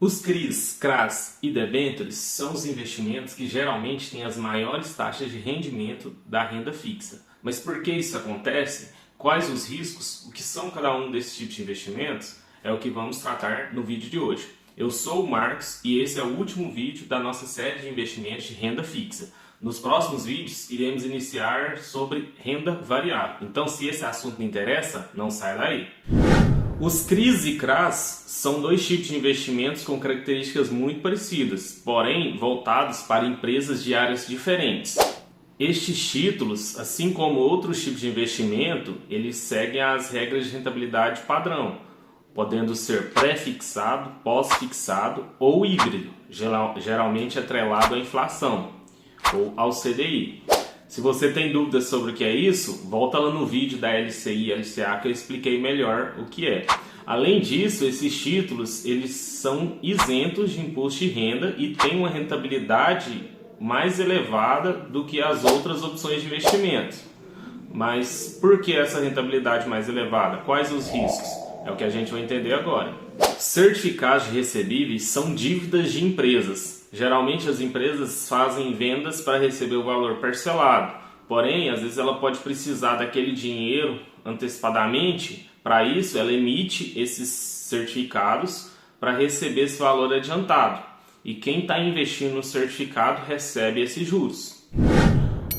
Os CRIs, CRAs e debêntures são os investimentos que geralmente têm as maiores taxas de rendimento da renda fixa. Mas por que isso acontece? Quais os riscos? O que são cada um desses tipos de investimentos? É o que vamos tratar no vídeo de hoje. Eu sou o Marcos e esse é o último vídeo da nossa série de investimentos de renda fixa. Nos próximos vídeos iremos iniciar sobre renda variável. Então, se esse assunto me interessa, não sai daí. Os CRIs e CRAs são dois tipos de investimentos com características muito parecidas, porém voltados para empresas de áreas diferentes. Estes títulos, assim como outros tipos de investimento, eles seguem as regras de rentabilidade padrão, podendo ser pré-fixado, pós-fixado ou híbrido, geralmente atrelado à inflação ou ao CDI. Se você tem dúvidas sobre o que é isso, volta lá no vídeo da LCI e LCA que eu expliquei melhor o que é. Além disso, esses títulos eles são isentos de imposto de renda e têm uma rentabilidade mais elevada do que as outras opções de investimento. Mas por que essa rentabilidade mais elevada? Quais os riscos? É o que a gente vai entender agora. Certificados de recebíveis são dívidas de empresas. Geralmente as empresas fazem vendas para receber o valor parcelado, porém às vezes ela pode precisar daquele dinheiro antecipadamente. Para isso ela emite esses certificados para receber esse valor adiantado, e quem está investindo no certificado recebe esses juros.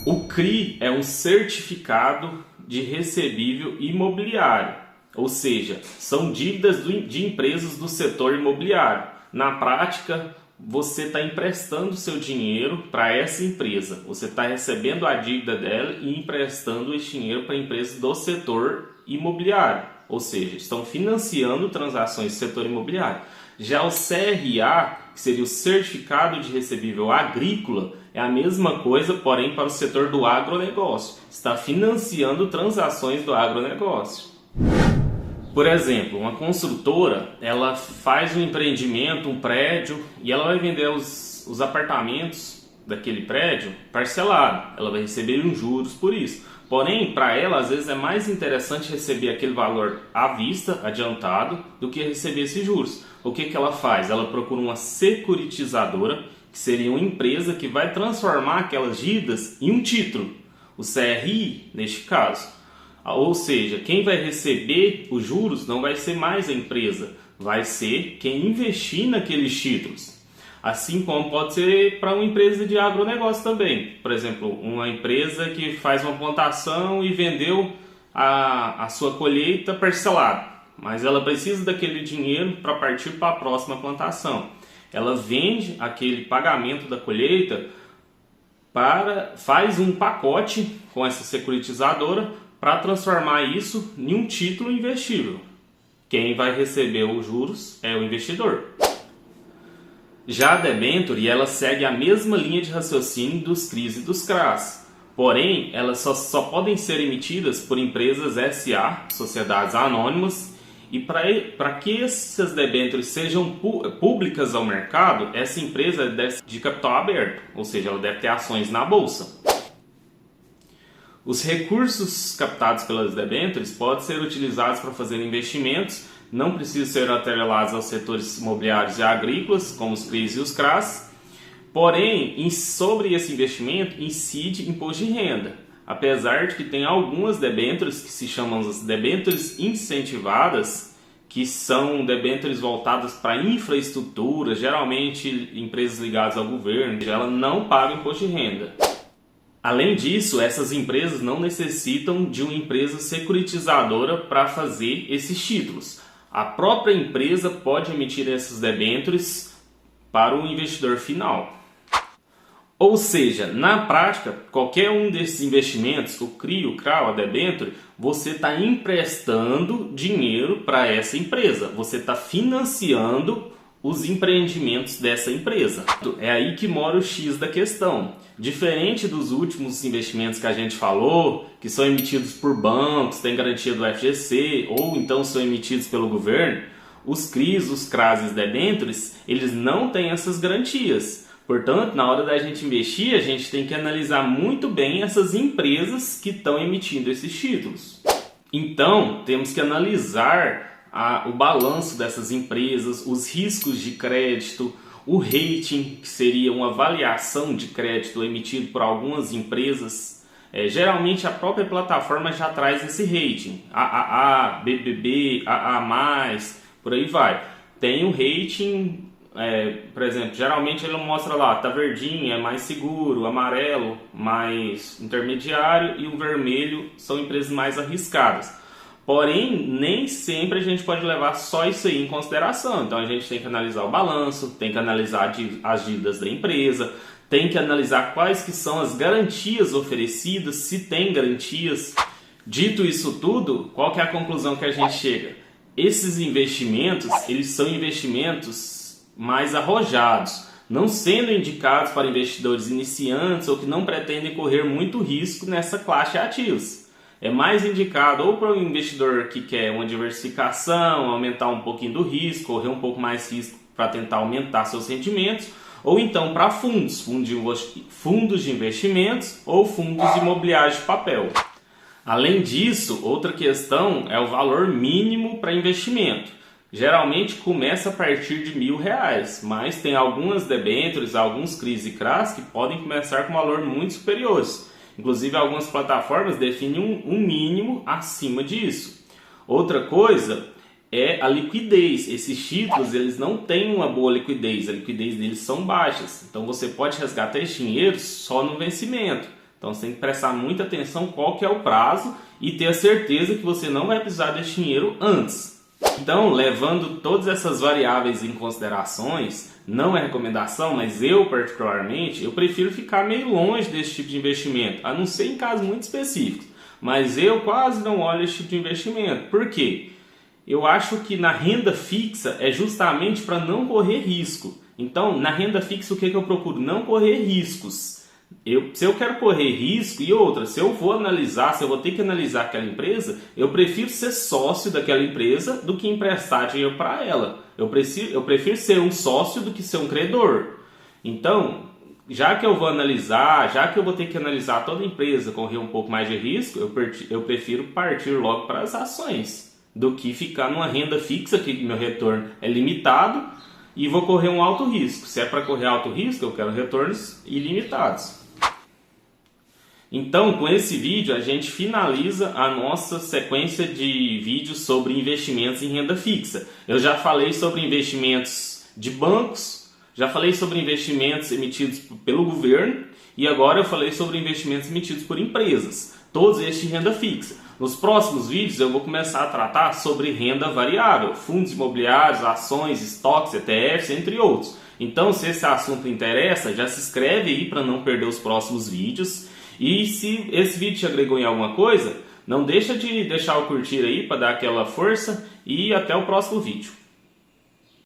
O CRI é um certificado de recebível imobiliário, ou seja, são dívidas de empresas do setor imobiliário. Na prática, você está emprestando seu dinheiro para essa empresa. Você está recebendo a dívida dela e emprestando esse dinheiro para empresas do setor imobiliário. Ou seja, estão financiando transações do setor imobiliário. Já o CRA, que seria o Certificado de Recebível Agrícola, é a mesma coisa, porém para o setor do agronegócio. Está financiando transações do agronegócio. Por exemplo, uma construtora, ela faz um empreendimento, um prédio, e ela vai vender os apartamentos daquele prédio parcelado. Ela vai receber uns juros por isso. Porém, para ela, às vezes é mais interessante receber aquele valor à vista, adiantado, do que receber esses juros. O que ela faz? Ela procura uma securitizadora, que seria uma empresa que vai transformar aquelas dívidas em um título, o CRI, neste caso. Ou seja, quem vai receber os juros não vai ser mais a empresa, vai ser quem investir naqueles títulos. Assim como pode ser para uma empresa de agronegócio também. Por exemplo, uma empresa que faz uma plantação e vendeu a sua colheita parcelada, mas ela precisa daquele dinheiro para partir para a próxima plantação. Ela vende aquele pagamento da colheita, faz um pacote com essa securitizadora para transformar isso em um título investível. Quem vai receber os juros é o investidor. Já a debênture, ela segue a mesma linha de raciocínio dos CRIs e dos CRAs. Porém, elas só podem ser emitidas por empresas SA, sociedades anônimas, e para que essas debêntures sejam públicas ao mercado, essa empresa deve ser de capital aberto, ou seja, ela deve ter ações na bolsa. Os recursos captados pelas debêntures podem ser utilizados para fazer investimentos, não precisam ser atrelados aos setores imobiliários e agrícolas, como os CRIs e os CRAs. Porém, sobre esse investimento incide imposto de renda, apesar de que tem algumas debêntures que se chamam as debêntures incentivadas, que são debêntures voltadas para infraestrutura, geralmente empresas ligadas ao governo, ela não paga imposto de renda. Além disso, essas empresas não necessitam de uma empresa securitizadora para fazer esses títulos. A própria empresa pode emitir essas debêntures para o investidor final. Ou seja, na prática, qualquer um desses investimentos, o CRI, o CRA, a debênture, você está emprestando dinheiro para essa empresa. Você está financiando os empreendimentos dessa empresa. É aí que mora o X da questão. Diferente dos últimos investimentos que a gente falou, que são emitidos por bancos, têm garantia do FGC, ou então são emitidos pelo governo, os CRIs, os CRAs e os debêntures, eles não têm essas garantias. Portanto, na hora da gente investir, a gente tem que analisar muito bem essas empresas que estão emitindo esses títulos. Então, temos que analisar o balanço dessas empresas, os riscos de crédito, o rating, que seria uma avaliação de crédito emitido por algumas empresas. Geralmente a própria plataforma já traz esse rating, AAA, BBB, AA+, por aí vai. Tem o rating, por exemplo, geralmente ele mostra lá, tá verdinho, é mais seguro, amarelo, mais intermediário, e o vermelho são empresas mais arriscadas. Porém, nem sempre a gente pode levar só isso aí em consideração. Então a gente tem que analisar o balanço, tem que analisar as dívidas da empresa, tem que analisar quais que são as garantias oferecidas, se tem garantias. Dito isso tudo, qual que é a conclusão que a gente chega? Esses investimentos, eles são investimentos mais arrojados, não sendo indicados para investidores iniciantes ou que não pretendem correr muito risco nessa classe de ativos. É mais indicado ou para um investidor que quer uma diversificação, aumentar um pouquinho do risco, correr um pouco mais risco para tentar aumentar seus rendimentos, ou então para fundos de investimentos ou fundos imobiliários de papel. Além disso, outra questão é o valor mínimo para investimento. Geralmente começa a partir de R$1.000, mas tem algumas debêntures, alguns CRIs e CRAs que podem começar com valor muito superiores. Inclusive algumas plataformas definem um mínimo acima disso. Outra coisa é a liquidez. Esses títulos eles não têm uma boa liquidez, a liquidez deles são baixas. Então você pode resgatar esse dinheiro só no vencimento. Então você tem que prestar muita atenção qual que é o prazo e ter a certeza que você não vai precisar desse dinheiro antes. Então, levando todas essas variáveis em considerações, não é recomendação, mas eu particularmente, eu prefiro ficar meio longe desse tipo de investimento, a não ser em casos muito específicos. Mas eu quase não olho esse tipo de investimento. Por quê? Eu acho que na renda fixa é justamente para não correr risco. Então, na renda fixa, o que eu procuro? Não correr riscos. Se eu quero correr risco e outra, se eu vou ter que analisar aquela empresa, eu prefiro ser sócio daquela empresa do que emprestar dinheiro para ela. Eu prefiro ser um sócio do que ser um credor. Então, já que eu vou ter que analisar toda a empresa, correr um pouco mais de risco, eu prefiro partir logo para as ações do que ficar numa renda fixa que meu retorno é limitado e vou correr um alto risco. Se é para correr alto risco, eu quero retornos ilimitados. Então, com esse vídeo, a gente finaliza a nossa sequência de vídeos sobre investimentos em renda fixa. Eu já falei sobre investimentos de bancos, já falei sobre investimentos emitidos pelo governo e agora eu falei sobre investimentos emitidos por empresas, todos estes de renda fixa. Nos próximos vídeos eu vou começar a tratar sobre renda variável, fundos imobiliários, ações, estoques, ETFs, entre outros. Então, se esse assunto interessa, já se inscreve aí para não perder os próximos vídeos. E se esse vídeo te agregou em alguma coisa, não deixa de deixar o curtir aí para dar aquela força e até o próximo vídeo.